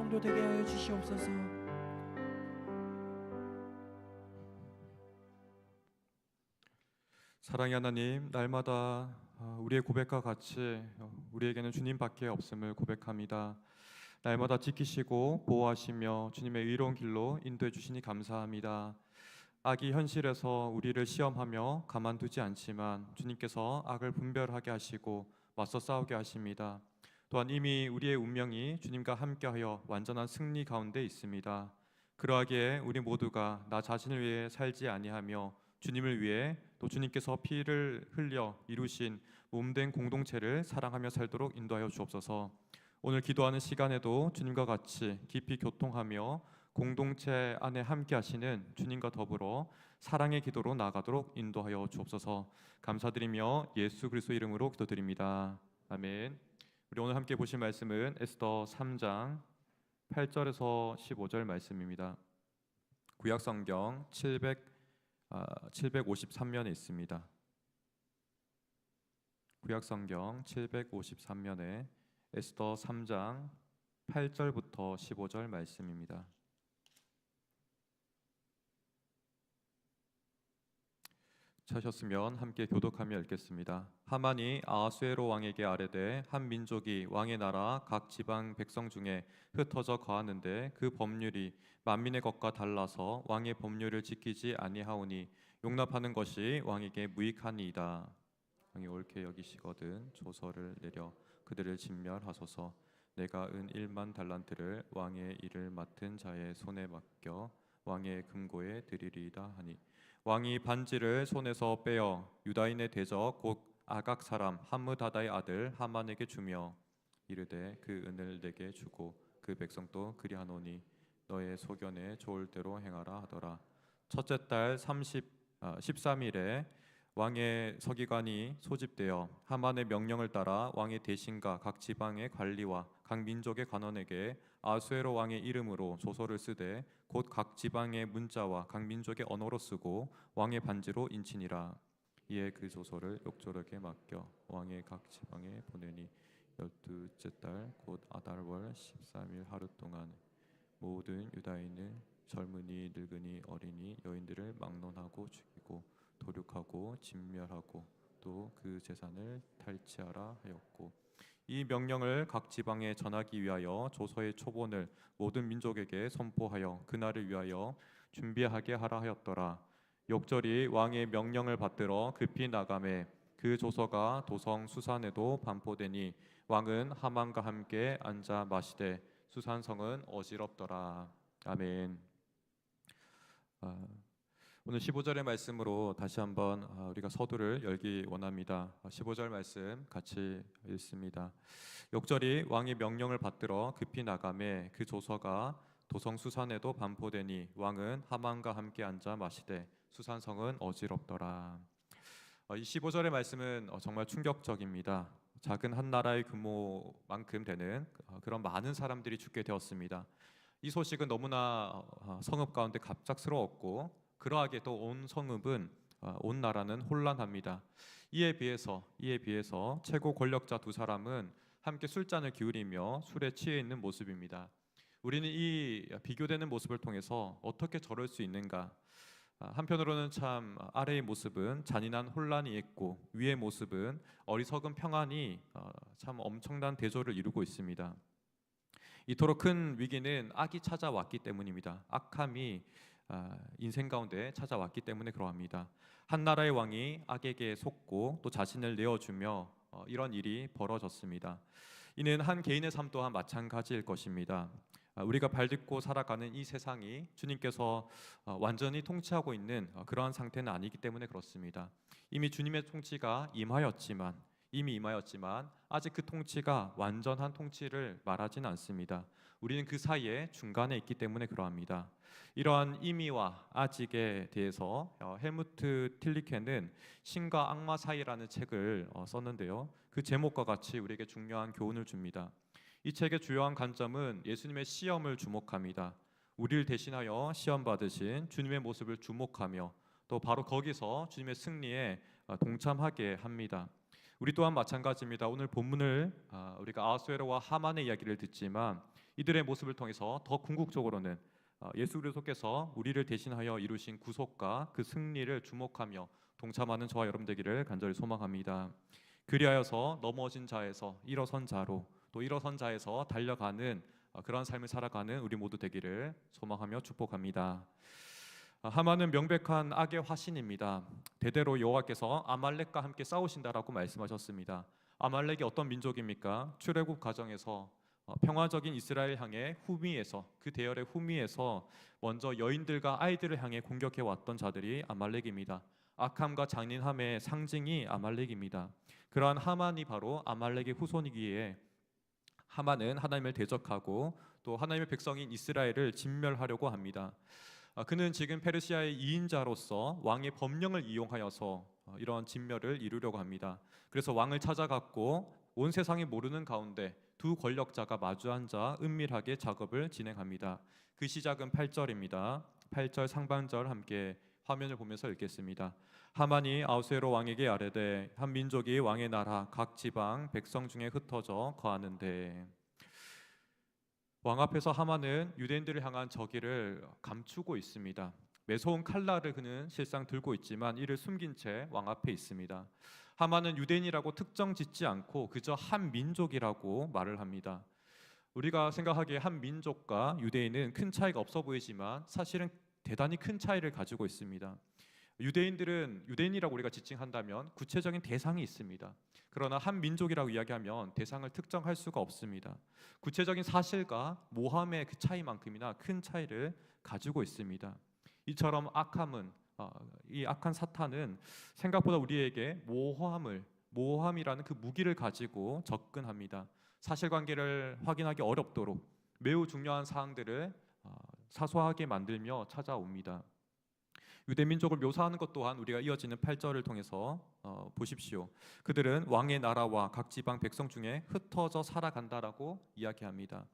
인도되게 하여 주시옵소서. 사랑의 하나님, 날마다 우리의 고백과 같이 우리에게는 주님밖에 없음을 고백합니다. 날마다 지키시고 보호하시며 주님의 의로운 길로 인도해 주시니 감사합니다. 악이 현실에서 우리를 시험하며 가만두지 않지만 주님께서 악을 분별하게 하시고 맞서 싸우게 하십니다. 또한 이미 우리의 운명이 주님과 함께하여 완전한 승리 가운데 있습니다. 그러하기에 우리 모두가 나 자신을 위해 살지 아니하며 주님을 위해 또 주님께서 피를 흘려 이루신 몸된 공동체를 사랑하며 살도록 인도하여 주옵소서. 오늘 기도하는 시간에도 주님과 같이 깊이 교통하며 공동체 안에 함께 하시는 주님과 더불어 사랑의 기도로 나아가도록 인도하여 주옵소서. 감사드리며 예수 그리스도 이름으로 기도드립니다. 아멘. 우리 오늘 함께 보실 말씀은 에스더 3장 8절에서 15절 말씀입니다. 구약성경 753면에 있습니다. 구약성경 753면에 에스더 3장 8절부터 15절 말씀입니다. 찾으셨으면 함께 교독하며 읽겠습니다. 하만이 아하수에로 왕에게 아뢰되 한 민족이 왕의 나라 각 지방 백성 중에 흩어져 거하는데 그 법률이 만민의 것과 달라서 왕의 법률을 지키지 아니하오니 용납하는 것이 왕에게 무익하니이다. 왕이 옳게 여기시거든 조서를 내려 그들을 진멸하소서. 내가 은 1만 달란트를 왕의 일을 맡은 자의 손에 맡겨 왕의 금고에 드리리이다 하니 왕이 반지를 손에서 빼어 유다인의 대적 곧 아각 사람 함므다다의 아들 하만에게 주며 이르되 그 은을 내게 주고 그 백성도 그리하노니 너의 소견에 좋을 대로 행하라 하더라. 첫째 달 13일에 왕의 서기관이 소집되어 하만의 명령을 따라 왕의 대신과 각 지방의 관리와 각 민족의 관원에게 아수에로 왕의 이름으로 조서를 쓰되 곧 각 지방의 문자와 각 민족의 언어로 쓰고 왕의 반지로 인치니라. 이에 그 조서를 욕조력에 맡겨 왕의 각 지방에 보내니 12째 달 곧 아달월 13일 하루 동안 모든 유다인을 젊은이 늙은이 어린이 여인들을 막론하고 죽이고 도륙하고 진멸하고 또 그 재산을 탈취하라 하였고 이 명령을 각 지방에 전하기 위하여 조서의 초본을 모든 민족에게 선포하여 그날을 위하여 준비하게 하라 하였더라. 욕절이 왕의 명령을 받들어 급히 나가매 그 조서가 도성 수산에도 반포되니 왕은 하만과 함께 앉아 마시되 수산성은 어지럽더라. 아멘. 오늘 15절의 말씀으로 다시 한번 우리가 서두를 열기 원합니다. 15절 말씀 같이 읽습니다. 욕절이 왕의 명령을 받들어 급히 나가매 그 조서가 도성 수산에도 반포되니 왕은 하만과 함께 앉아 마시되 수산성은 어지럽더라. 이 15절의 말씀은 정말 충격적입니다. 작은 한 나라의 규모만큼 되는 그런 많은 사람들이 죽게 되었습니다. 이 소식은 너무나 성읍 가운데 갑작스러웠고 그러하게도 온 성읍은 온 나라는 혼란합니다. 이에 비해서 최고 권력자 두 사람은 함께 술잔을 기울이며 술에 취해 있는 모습입니다. 우리는 이 비교되는 모습을 통해서 어떻게 저럴 수 있는가? 한편으로는 참 아래의 모습은 잔인한 혼란이 있고 위의 모습은 어리석은 평안이 참 엄청난 대조를 이루고 있습니다. 이토록 큰 위기는 악이 찾아왔기 때문입니다. 악함이 인생 가운데 찾아왔기 때문에 그러합니다. 한 나라의 왕이 악에게 속고 또 자신을 내어주며 이런 일이 벌어졌습니다. 이는 한 개인의 삶 또한 마찬가지일 것입니다. 우리가 발딛고 살아가는 이 세상이 주님께서 완전히 통치하고 있는 그러한 상태는 아니기 때문에 그렇습니다. 이미 주님의 통치가 임하였지만 아직 그 통치가 완전한 통치를 말하지는 않습니다. 우리는 그 사이에 중간에 있기 때문에 그러합니다. 이러한 임의와 아직에 대해서 헬무트 틸리케는 신과 악마 사이라는 책을 썼는데요. 그 제목과 같이 우리에게 중요한 교훈을 줍니다. 이 책의 주요한 관점은 예수님의 시험을 주목합니다. 우리를 대신하여 시험 받으신 주님의 모습을 주목하며 또 바로 거기서 주님의 승리에 동참하게 합니다. 우리 또한 마찬가지입니다. 오늘 본문을 우리가 아하수에로와 하만의 이야기를 듣지만 이들의 모습을 통해서 더 궁극적으로는 예수 그리스도께서 우리를 대신하여 이루신 구속과 그 승리를 주목하며 동참하는 저와 여러분 되기를 간절히 소망합니다. 그리하여서 넘어진 자에서 일어선 자로, 또 일어선 자에서 달려가는 그러한 삶을 살아가는 우리 모두 되기를 소망하며 축복합니다. 하만은 명백한 악의 화신입니다. 대대로 여호와께서 아말렉과 함께 싸우신다라고 말씀하셨습니다. 아말렉이 어떤 민족입니까? 출애굽 과정에서 평화적인 이스라엘 향해 후미에서, 그 대열의 후미에서 먼저 여인들과 아이들을 향해 공격해 왔던 자들이 아말렉입니다. 악함과 잔인함의 상징이 아말렉입니다. 그러한 하만이 바로 아말렉의 후손이기에 하만은 하나님을 대적하고 또 하나님의 백성인 이스라엘을 진멸하려고 합니다. 그는 지금 페르시아의 2인자로서 왕의 법령을 이용하여서 이러한 진멸을 이루려고 합니다. 그래서 왕을 찾아갔고 온 세상이 모르는 가운데 두 권력자가 마주 앉아 은밀하게 작업을 진행합니다. 그 시작은 8절입니다. 8절 상반절 함께 화면을 보면서 읽겠습니다. 하만이 아하수에로 왕에게 아뢰되 한 민족이 왕의 나라 각 지방 백성 중에 흩어져 거하는데, 왕 앞에서 하만은 유대인들을 향한 저기를 감추고 있습니다. 매서운 칼날을 그는 실상 들고 있지만 이를 숨긴 채 왕 앞에 있습니다. 하만은 유대인이라고 특정 짓지 않고 그저 한 민족이라고 말을 합니다. 우리가 생각하기에 한 민족과 유대인은 큰 차이가 없어 보이지만 사실은 대단히 큰 차이를 가지고 있습니다. 유대인들은 유대인이라고 우리가 지칭한다면 구체적인 대상이 있습니다. 그러나 한 민족이라고 이야기하면 대상을 특정할 수가 없습니다. 구체적인 사실과 모함의 그 차이만큼이나 큰 차이를 가지고 있습니다. 이처럼 이 악한 사탄은 생각보다 우리에게 모함이라는 그 무기를 가지고 접근합니다. 사실관계를 확인하기 어렵도록 매우 중요한 사항들을 사소하게 만들며 찾아옵니다. 유대민족을 묘사하는 것 또한 우리가 이어지는 8절을 통해서 보십시오. 그들은 왕의 나라와 각 지방 백성 중에 흩어져 살아간다라고 이야기합니다.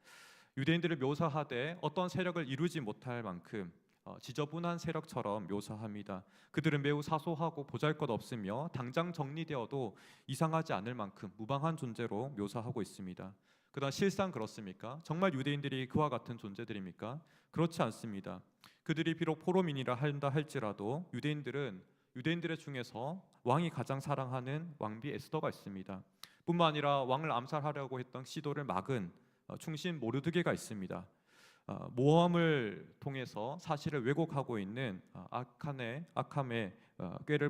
유대인들을 묘사하되 어떤 세력을 이루지 못할 만큼 지저분한 세력처럼 묘사합니다. 그들은 매우 사소하고 보잘것없으며 당장 정리되어도 이상하지 않을 만큼 무방한 존재로 묘사하고 있습니다. 그러나 실상 그렇습니까? 정말 유대인들이 그와 같은 존재들입니까? 그렇지 않습니다. 그들이 비록 포로민이라 한다 할지라도 유대인들의 중에서 왕이 가장 사랑하는 왕비 에스더가 있습니다. 뿐만 아니라 왕을 암살하려고 했던 시도를 막은 충신 모르드게가 있습니다. 모함을 통해서 사실을 왜곡하고 있는 악함의 꾀를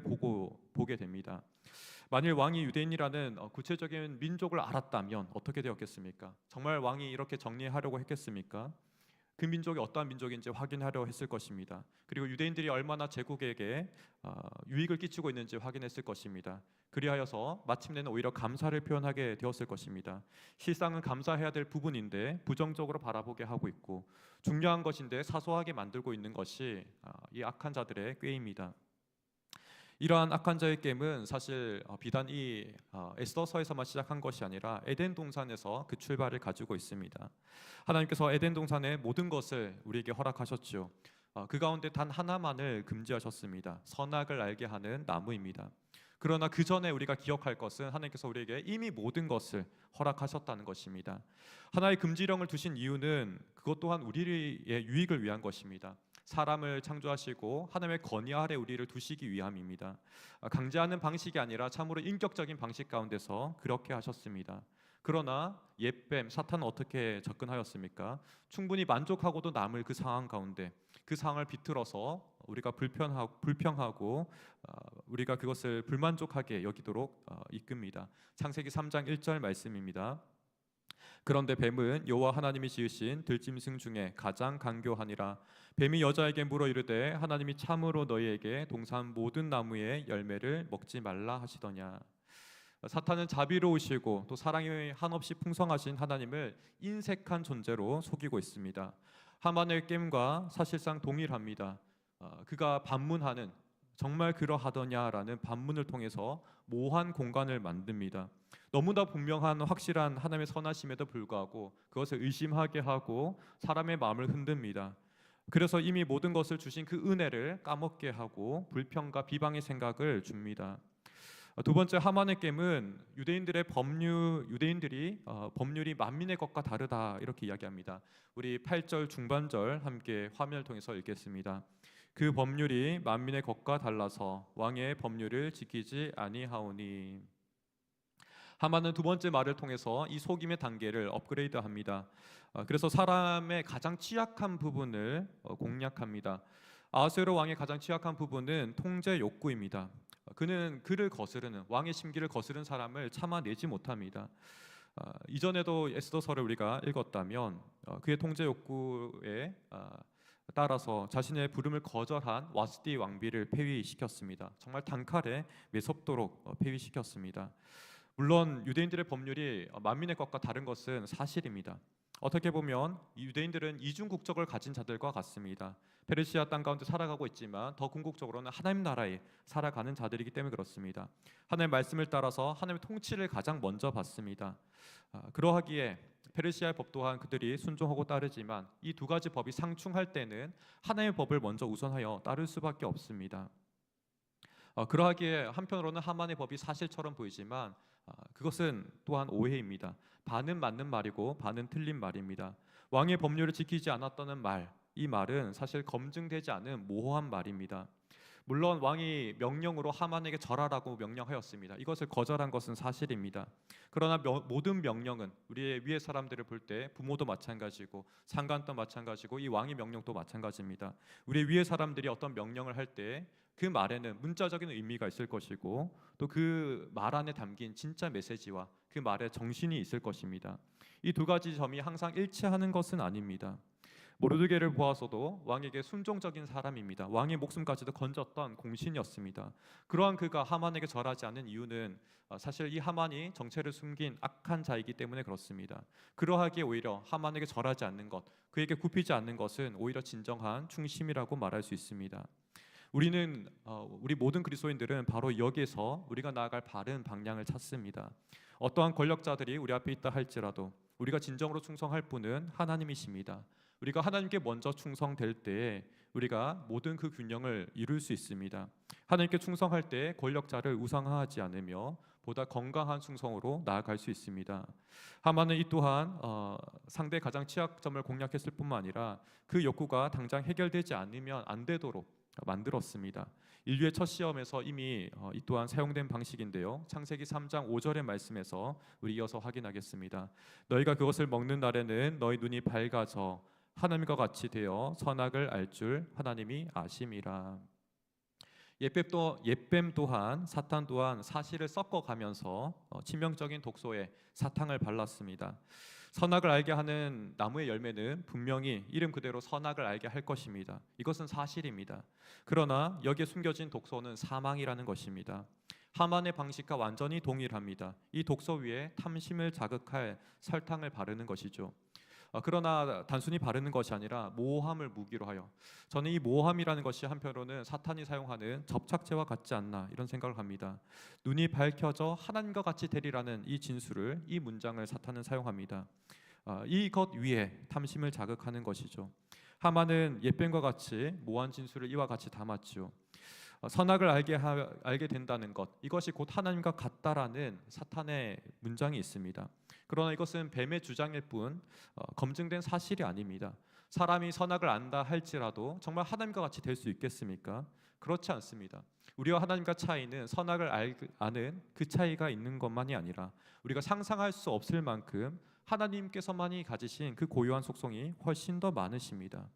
보게 됩니다. 만일 왕이 유대인이라는 구체적인 민족을 알았다면 어떻게 되었겠습니까? 정말 왕이 이렇게 정리하려고 했겠습니까? 그 민족이 어떠한 민족인지 확인하려 했을 것입니다. 그리고 유대인들이 얼마나 제국에게 유익을 끼치고 있는지 확인했을 것입니다. 그리하여서 마침내는 오히려 감사를 표현하게 되었을 것입니다. 실상은 감사해야 될 부분인데 부정적으로 바라보게 하고 있고, 중요한 것인데 사소하게 만들고 있는 것이 이 악한 자들의 꾀입니다. 이러한 악한 자의 게임은 사실 비단 이 에스더서에서만 시작한 것이 아니라 에덴 동산에서 그 출발을 가지고 있습니다. 하나님께서 에덴 동산의 모든 것을 우리에게 허락하셨죠. 그 가운데 단 하나만을 금지하셨습니다. 선악을 알게 하는 나무입니다. 그러나 그 전에 우리가 기억할 것은 하나님께서 우리에게 이미 모든 것을 허락하셨다는 것입니다. 하나의 금지령을 두신 이유는 그것 또한 우리의 유익을 위한 것입니다. 사람을 창조하시고 하나님의 권위 아래 우리를 두시기 위함입니다. 강제하는 방식이 아니라 참으로 인격적인 방식 가운데서 그렇게 하셨습니다. 그러나 옛뱀 사탄은 어떻게 접근하였습니까? 충분히 만족하고도 남을 그 상황 가운데 그 상황을 비틀어서 우리가 불평하고 우리가 그것을 불만족하게 여기도록 이끕니다. 창세기 3장 1절 말씀입니다. 그런데 뱀은 여호와 하나님이 지으신 들짐승 중에 가장 간교하니라. 뱀이 여자에게 물어 이르되 하나님이 참으로 너희에게 동산 모든 나무의 열매를 먹지 말라 하시더냐. 사탄은 자비로우시고 또 사랑이 한없이 풍성하신 하나님을 인색한 존재로 속이고 있습니다. 하만의 게임과 사실상 동일합니다. 그가 반문하는, 정말 그러하더냐라는 반문을 통해서 모호한 공간을 만듭니다. 너무나 분명한 확실한 하나님의 선하심에도 불구하고 그것을 의심하게 하고 사람의 마음을 흔듭니다. 그래서 이미 모든 것을 주신 그 은혜를 까먹게 하고 불평과 비방의 생각을 줍니다. 두 번째 하만의 겜은 유대인들이 법률이 만민의 것과 다르다 이렇게 이야기합니다. 우리 8절 중반절 함께 화면을 통해서 읽겠습니다. 그 법률이 만민의 것과 달라서 왕의 법률을 지키지 아니하오니. 하만은 두 번째 말을 통해서 이 속임의 단계를 업그레이드합니다. 그래서 사람의 가장 취약한 부분을 공략합니다. 아하수에로 왕의 가장 취약한 부분은 통제 욕구입니다. 그는 그를 거스르는 왕의 심기를 거스른 사람을 참아내지 못합니다. 이전에도 에스더서를 우리가 읽었다면 그의 통제 욕구에 따라서 자신의 부름을 거절한 와스디 왕비를 폐위시켰습니다. 정말 단칼에 매섭도록 폐위시켰습니다. 물론 유대인들의 법률이 만민의 것과 다른 것은 사실입니다. 어떻게 보면 유대인들은 이중 국적을 가진 자들과 같습니다. 페르시아 땅 가운데 살아가고 있지만 더 궁극적으로는 하나님 나라에 살아가는 자들이기 때문에 그렇습니다. 하나님의 말씀을 따라서 하나님의 통치를 가장 먼저 받습니다. 그러하기에 페르시아의 법 또한 그들이 순종하고 따르지만 이 두 가지 법이 상충할 때는 하나님의 법을 먼저 우선하여 따를 수밖에 없습니다. 그러하기에 한편으로는 하만의 법이 사실처럼 보이지만 그것은 또한 오해입니다. 반은 맞는 말이고 반은 틀린 말입니다. 왕의 법률을 지키지 않았다는 말, 이 말은 사실 검증되지 않은 모호한 말입니다. 물론 왕이 명령으로 하만에게 절하라고 명령하였습니다. 이것을 거절한 것은 사실입니다. 그러나 모든 명령은 우리의 위의 사람들을 볼 때 부모도 마찬가지고 상관도 마찬가지고 이 왕의 명령도 마찬가지입니다. 우리의 위의 사람들이 어떤 명령을 할 때 그 말에는 문자적인 의미가 있을 것이고 또 그 말 안에 담긴 진짜 메시지와 그 말의 정신이 있을 것입니다. 이 두 가지 점이 항상 일치하는 것은 아닙니다. 모르드게를 보아서도 왕에게 순종적인 사람입니다. 왕의 목숨까지도 건졌던 공신이었습니다. 그러한 그가 하만에게 절하지 않는 이유는 사실 이 하만이 정체를 숨긴 악한 자이기 때문에 그렇습니다. 그러하기에 오히려 하만에게 절하지 않는 것, 그에게 굽히지 않는 것은 오히려 진정한 충심이라고 말할 수 있습니다. 우리 모든 그리스도인들은 바로 여기에서 우리가 나아갈 바른 방향을 찾습니다. 어떠한 권력자들이 우리 앞에 있다 할지라도 우리가 진정으로 충성할 분은 하나님이십니다. 우리가 하나님께 먼저 충성될 때에 우리가 모든 그 균형을 이룰 수 있습니다. 하나님께 충성할 때 권력자를 우상화하지 않으며 보다 건강한 충성으로 나아갈 수 있습니다. 하만은 이 또한 상대의 가장 취약점을 공략했을 뿐만 아니라 그 욕구가 당장 해결되지 않으면 안 되도록 만들었습니다. 인류의 첫 시험에서 이미 이 또한 사용된 방식인데요. 창세기 3장 5절의 말씀에서 우리 이어서 확인하겠습니다. 너희가 그것을 먹는 날에는 너희 눈이 밝아져 하나님과 같이 되어 선악을 알 줄 하나님이 아심이라. 옅뱀 또한 사탄 또한 사실을 섞어가면서 치명적인 독소에 사탕을 발랐습니다. 선악을 알게 하는 나무의 열매는 분명히 이름 그대로 선악을 알게 할 것입니다. 이것은 사실입니다. 그러나 여기에 숨겨진 독소는 사망이라는 것입니다. 하만의 방식과 완전히 동일합니다. 이 독소 위에 탐심을 자극할 설탕을 바르는 것이죠. 그러나 단순히 바르는 것이 아니라 모함을 무기로 하여, 저는 이 모함이라는 것이 한편으로는 사탄이 사용하는 접착제와 같지 않나 이런 생각을 합니다. 눈이 밝혀져 하나님과 같이 되리라는 이 진술을, 이 문장을 사탄은 사용합니다. 이것 위에 탐심을 자극하는 것이죠. 하만은 옅뱀과 같이 모한 진술을 이와 같이 담았죠. 선악을 알게 된다는 것, 이것이 곧 하나님과 같다라는 사탄의 문장이 있습니다. 그러나 이것은 뱀의 주장일 뿐 검증된 사실이 아닙니다. 사람이 선악을 안다 할지라도 정말 하나님과 같이 될 수 있겠습니까? 그렇지 않습니다. 우리와 하나님과 차이는 선악을 아는 그 차이가 있는 것만이 아니라 우리가 상상할 수 없을 만큼 하나님께서만이 가지신 그 고유한 속성이 훨씬 더 많으십니다.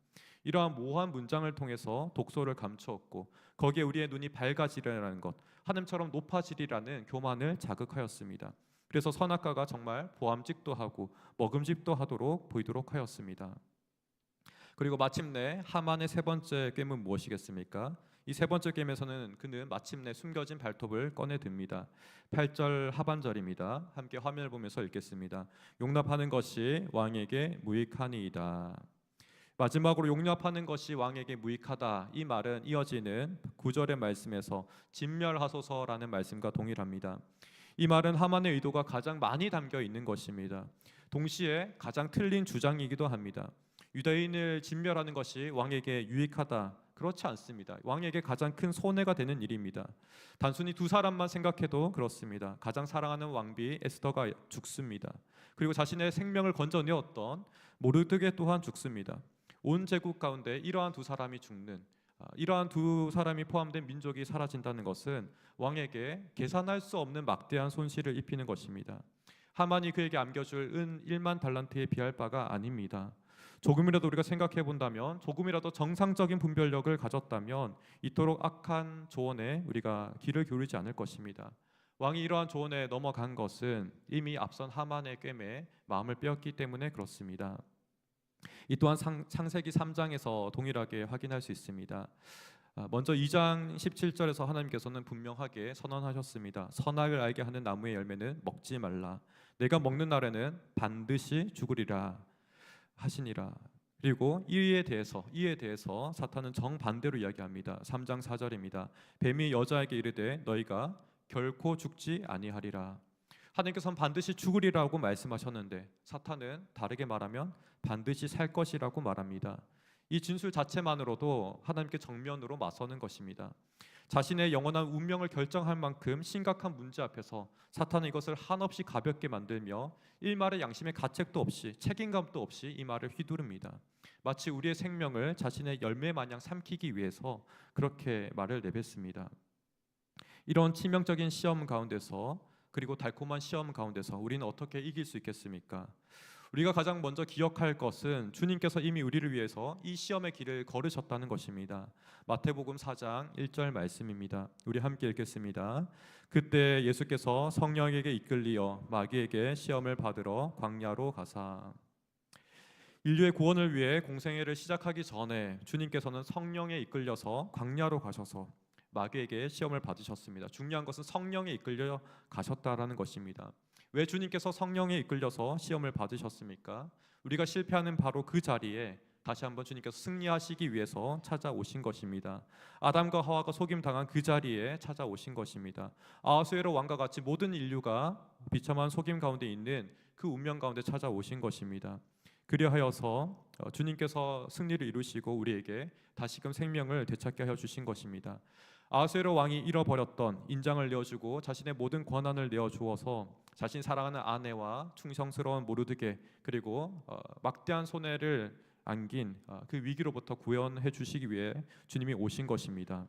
이러한 모호한 문장을 통해서 독소를 감추었고 거기에 우리의 눈이 밝아지리라는 것, 하나님처럼 높아지리라는 교만을 자극하였습니다. 그래서 선악과가 정말 보암직도 하고 먹음직도 하도록 보이도록 하였습니다. 그리고 마침내 하만의 세 번째 겜은 무엇이겠습니까? 이 세 번째 겜에서는 그는 마침내 숨겨진 발톱을 꺼내듭니다. 8절 하반절입니다. 함께 화면을 보면서 읽겠습니다. 용납하는 것이 왕에게 무익하니이다. 마지막으로 용납하는 것이 왕에게 무익하다, 이 말은 이어지는 9절의 말씀에서 진멸하소서라는 말씀과 동일합니다. 이 말은 하만의 의도가 가장 많이 담겨 있는 것입니다. 동시에 가장 틀린 주장이기도 합니다. 유대인을 진멸하는 것이 왕에게 유익하다, 그렇지 않습니다. 왕에게 가장 큰 손해가 되는 일입니다. 단순히 두 사람만 생각해도 그렇습니다. 가장 사랑하는 왕비 에스더가 죽습니다. 그리고 자신의 생명을 건져내었던 모르드게 또한 죽습니다. 온 제국 가운데 이러한 두 사람이 죽는, 이러한 두 사람이 포함된 민족이 사라진다는 것은 왕에게 계산할 수 없는 막대한 손실을 입히는 것입니다. 하만이 그에게 안겨줄 은 1만 달란트에 비할 바가 아닙니다. 조금이라도 우리가 생각해 본다면, 조금이라도 정상적인 분별력을 가졌다면 이토록 악한 조언에 우리가 귀를 기울이지 않을 것입니다. 왕이 이러한 조언에 넘어간 것은 이미 앞선 하만의 꿰매 마음을 빼었기 때문에 그렇습니다. 이 또한 창세기 3장에서 동일하게 확인할 수 있습니다. 먼저 2장 17절에서 하나님께서는 분명하게 선언하셨습니다. 선악을 알게 하는 나무의 열매는 먹지 말라. 내가 먹는 날에는 반드시 죽으리라 하시니라. 그리고 이에 대해서 사탄은 정반대로 이야기합니다. 3장 4절입니다. 뱀이 여자에게 이르되 너희가 결코 죽지 아니하리라. 하나님께서는 반드시 죽으리라고 말씀하셨는데 사탄은 다르게 말하면 반드시 살 것이라고 말합니다. 이 진술 자체만으로도 하나님께 정면으로 맞서는 것입니다. 자신의 영원한 운명을 결정할 만큼 심각한 문제 앞에서 사탄은 이것을 한없이 가볍게 만들며 일말의 양심의 가책도 없이, 책임감도 없이 이 말을 휘두릅니다. 마치 우리의 생명을 자신의 열매 마냥 삼키기 위해서 그렇게 말을 내뱉습니다. 이런 치명적인 시험 가운데서, 그리고 달콤한 시험 가운데서 우리는 어떻게 이길 수 있겠습니까? 우리가 가장 먼저 기억할 것은 주님께서 이미 우리를 위해서 이 시험의 길을 걸으셨다는 것입니다. 마태복음 4장 1절 말씀입니다. 우리 함께 읽겠습니다. 그때 예수께서 성령에게 이끌리어 마귀에게 시험을 받으러 광야로 가사. 인류의 구원을 위해 공생애를 시작하기 전에 주님께서는 성령에 이끌려서 광야로 가셔서 마귀에게 시험을 받으셨습니다. 중요한 것은 성령에 이끌려 가셨다라는 것입니다. 왜 주님께서 성령에 이끌려서 시험을 받으셨습니까? 우리가 실패하는 바로 그 자리에 다시 한번 주님께서 승리하시기 위해서 찾아오신 것입니다. 아담과 하와가 속임당한 그 자리에 찾아오신 것입니다. 아하수에로 왕과 같이 모든 인류가 비참한 속임 가운데 있는 그 운명 가운데 찾아오신 것입니다. 그리하여서 주님께서 승리를 이루시고 우리에게 다시금 생명을 되찾게 하여 주신 것입니다. 아하수에로 왕이 잃어버렸던 인장을 내어주고 자신의 모든 권한을 내어주어서 자신 사랑하는 아내와 충성스러운 모르드게, 그리고 막대한 손해를 안긴 그 위기로부터 구원해 주시기 위해 주님이 오신 것입니다.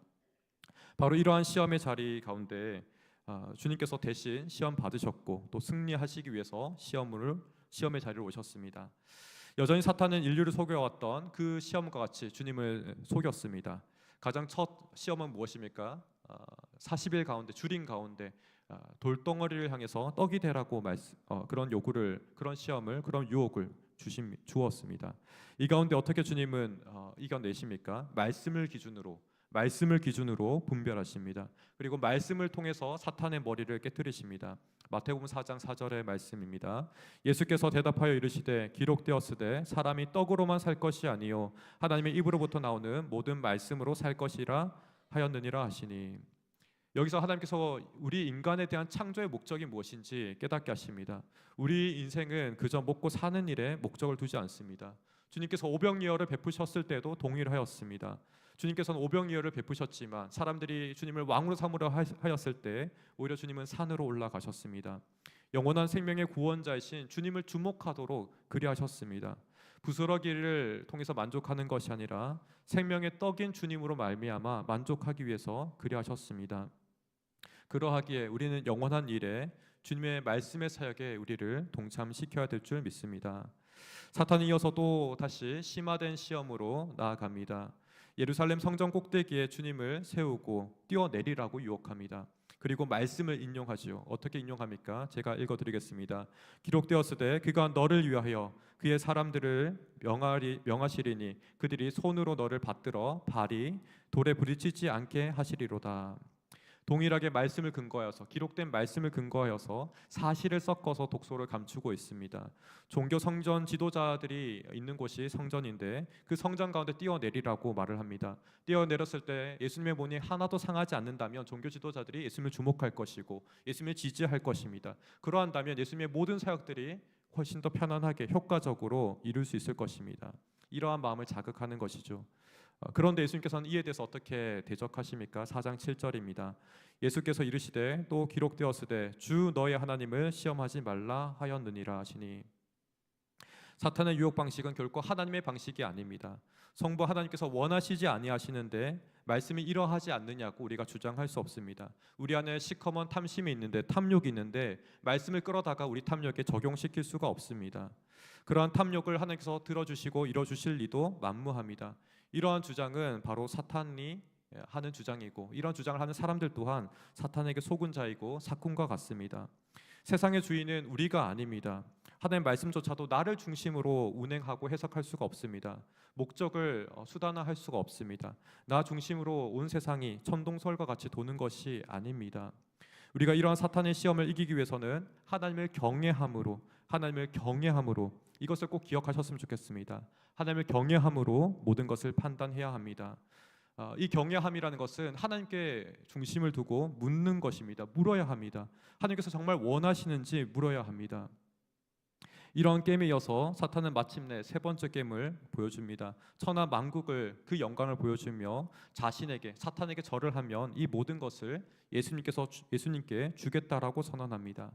바로 이러한 시험의 자리 가운데 주님께서 대신 시험 받으셨고 또 승리하시기 위해서 시험의 자리로 오셨습니다. 여전히 사탄은 인류를 속여왔던 그 시험과 같이 주님을 속였습니다. 가장 첫 시험은 무엇입니까? 40일 가운데, 주린 가운데 돌덩어리를 향해서 떡이 되라고 그런 요구를, 그런 시험을, 그런 유혹을 주었습니다. 이 가운데 어떻게 주님은 이겨내십니까? 말씀을 기준으로 분별하십니다. 그리고 말씀을 통해서 사탄의 머리를 깨뜨리십니다. 마태복음 4장 4절의 말씀입니다. 예수께서 대답하여 이르시되 기록되었으되 사람이 떡으로만 살 것이 아니요 하나님의 입으로부터 나오는 모든 말씀으로 살 것이라 하였느니라 하시니. 여기서 하나님께서 우리 인간에 대한 창조의 목적이 무엇인지 깨닫게 하십니다. 우리 인생은 그저 먹고 사는 일에 목적을 두지 않습니다. 주님께서 오병이어를 베푸셨을 때도 동일하였습니다. 주님께서는 오병이어를 베푸셨지만 사람들이 주님을 왕으로 삼으려 하였을 때 오히려 주님은 산으로 올라가셨습니다. 영원한 생명의 구원자이신 주님을 주목하도록 그리하셨습니다. 부스러기를 통해서 만족하는 것이 아니라 생명의 떡인 주님으로 말미암아 만족하기 위해서 그리하셨습니다. 그러하기에 우리는 영원한 일에 주님의 말씀의 사역에 우리를 동참시켜야 될 줄 믿습니다. 사탄이 이어서도 다시 심화된 시험으로 나아갑니다. 예루살렘 성전 꼭대기에 주님을 세우고 뛰어내리라고 유혹합니다. 그리고 말씀을 인용하지요. 어떻게 인용합니까? 제가 읽어드리겠습니다. 기록되었으되 그가 너를 위하여 그의 사람들을 명하시리니 그들이 손으로 너를 받들어 발이 돌에 부딪히지 않게 하시리로다. 동일하게 말씀을 근거하여서, 기록된 말씀을 근거하여서 사실을 섞어서 독소를 감추고 있습니다. 종교 성전 지도자들이 있는 곳이 성전인데 그 성전 가운데 뛰어내리라고 말을 합니다. 뛰어내렸을 때 예수님의 몸이 하나도 상하지 않는다면 종교 지도자들이 예수님을 주목할 것이고 예수님을 지지할 것입니다. 그러한다면 예수님의 모든 사역들이 훨씬 더 편안하게 효과적으로 이룰 수 있을 것입니다. 이러한 마음을 자극하는 것이죠. 그런데 예수님께서는 이에 대해서 어떻게 대적하십니까? 4장 7절입니다. 예수께서 이르시되 또 기록되었으되 주 너의 하나님을 시험하지 말라 하였느니라 하시니, 사탄의 유혹 방식은 결코 하나님의 방식이 아닙니다. 성부 하나님께서 원하시지 아니하시는데 말씀이 이러하지 않느냐고 우리가 주장할 수 없습니다. 우리 안에 시커먼 탐심이 있는데, 탐욕이 있는데 말씀을 끌어다가 우리 탐욕에 적용시킬 수가 없습니다. 그러한 탐욕을 하나님께서 들어주시고 이뤄주실 리도 만무합니다. 이러한 주장은 바로 사탄이 하는 주장이고, 이런 주장을 하는 사람들 또한 사탄에게 속은 자이고 사꾼과 같습니다. 세상의 주인은 우리가 아닙니다. 하나님의 말씀조차도 나를 중심으로 운행하고 해석할 수가 없습니다. 목적을 수단화할 수가 없습니다. 나 중심으로 온 세상이 천동설과 같이 도는 것이 아닙니다. 우리가 이러한 사탄의 시험을 이기기 위해서는 하나님을 경외함으로, 이것을 꼭 기억하셨으면 좋겠습니다. 하나님을 경외함으로 모든 것을 판단해야 합니다. 이 경외함이라는 것은 하나님께 중심을 두고 묻는 것입니다. 물어야 합니다. 하나님께서 정말 원하시는지 물어야 합니다. 이런 게임에 이어서 사탄은 마침내 세 번째 게임을 보여줍니다. 천하 만국을, 그 영광을 보여주며 자신에게, 사탄에게 절을 하면 이 모든 것을 예수님께 주겠다라고 선언합니다.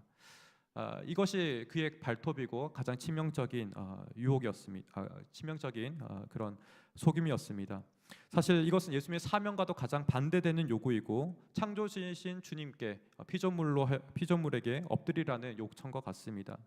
이것이 그의 발톱이고 가장 치명적인 유혹이었습니다. 치명적인 그런 속임이었습니다. 사실 이것은 예수님의 사명과도 가장 반대되는 요구이고, 창조주이신 주님께 피조물에게 엎드리라는 요청과 같습니다.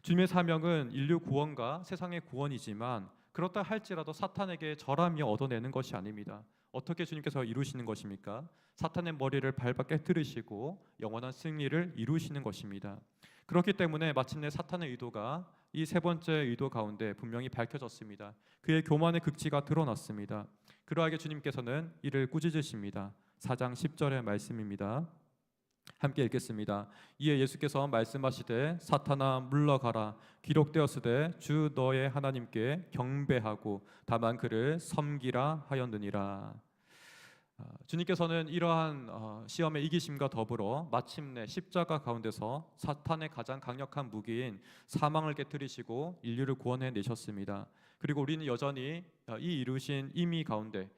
주님의 사명은 인류 구원과 세상의 구원이지만, 그렇다 할지라도 사탄에게 절하며 얻어내는 것이 아닙니다. 어떻게 주님께서 이루시는 것입니까? 사탄의 머리를 밟아 깨뜨리시고 영원한 승리를 이루시는 것입니다. 그렇기 때문에 마침내 사탄의 의도가 이 세 번째 의도 가운데 분명히 밝혀졌습니다. 그의 교만의 극치가 드러났습니다. 그러하게 주님께서는 이를 꾸짖으십니다. 4장 10절의 말씀입니다. 함께 읽겠습니다. 이에 예수께서 말씀하시되 사탄아 물러가라, 기록되었으되 주 너의 하나님께 경배하고 다만 그를 섬기라 하였느니라. 주님께서는 이러한 시험의 이기심과 더불어 마침내 십자가 가운데서 사탄의 가장 강력한 무기인 사망을 깨뜨리시고 인류를 구원해 내셨습니다. 그리고 우리는 여전히 이 이루신 임의 가운데,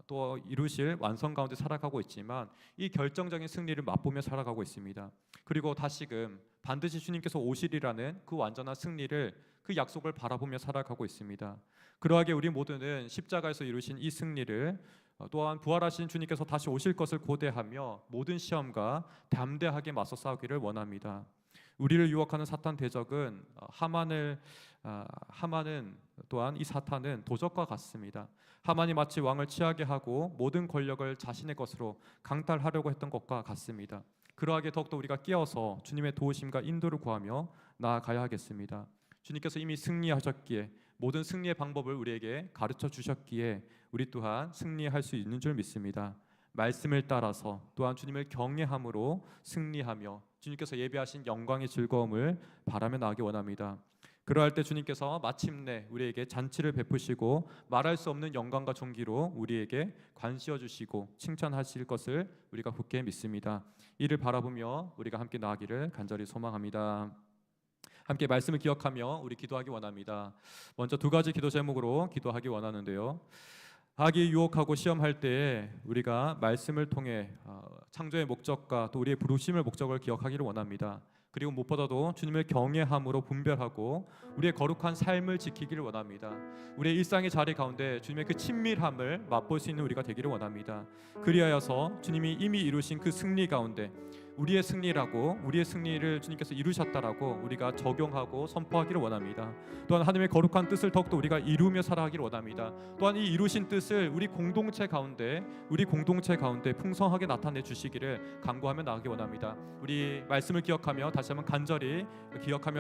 또 이루실 완성 가운데 살아가고 있지만, 이 결정적인 승리를 맛보며 살아가고 있습니다. 그리고 다시금 반드시 주님께서 오시리라는 그 완전한 승리를, 그 약속을 바라보며 살아가고 있습니다. 그러하게 우리 모두는 십자가에서 이루신 이 승리를, 또한 부활하신 주님께서 다시 오실 것을 고대하며 모든 시험과 담대하게 맞서 싸우기를 원합니다. 우리를 유혹하는 사탄 대적은 하만은 또한 이 사탄은 도적과 같습니다. 하만이 마치 왕을 취하게 하고 모든 권력을 자신의 것으로 강탈하려고 했던 것과 같습니다. 그러하게 더욱더 우리가 깨어서 주님의 도우심과 인도를 구하며 나아가야 하겠습니다. 주님께서 이미 승리하셨기에, 모든 승리의 방법을 우리에게 가르쳐 주셨기에 우리 또한 승리할 수 있는 줄 믿습니다. 말씀을 따라서 또한 주님을 경외함으로 승리하며 주님께서 예비하신 영광의 즐거움을 바라며 나가기 원합니다. 그러할 때 주님께서 마침내 우리에게 잔치를 베푸시고 말할 수 없는 영광과 존귀로 우리에게 관시어 주시고 칭찬하실 것을 우리가 굳게 믿습니다. 이를 바라보며 우리가 함께 나아가기를 간절히 소망합니다. 함께 말씀을 기억하며 우리 기도하기 원합니다. 먼저 두 가지 기도 제목으로 기도하기 원하는데요. 악이 유혹하고 시험할 때에 우리가 말씀을 통해 창조의 목적과 또 우리의 부르심의 목적을 기억하기를 원합니다. 그리고 무엇보다도 주님을 경외함으로 분별하고 우리의 거룩한 삶을 지키기를 원합니다. 우리의 일상의 자리 가운데 주님의 그 친밀함을 맛볼 수 있는 우리가 되기를 원합니다. 그리하여서 주님이 이미 이루신 그 승리 가운데 우리의 승리를 주님께서 이루셨다라고 우리가 적용하고 선포하기를 원합니다. 또한 하나님의 거룩한 뜻을 더욱더 우리가 이루며 살아가기를 원합니다. 또한 이 이루신 뜻을 우리 공동체 가운데 풍성하게 나타내 주시기를 간구하며 나가기 원합니다. 우리 말씀을 기억하며 다시 한번 간절히 기억하며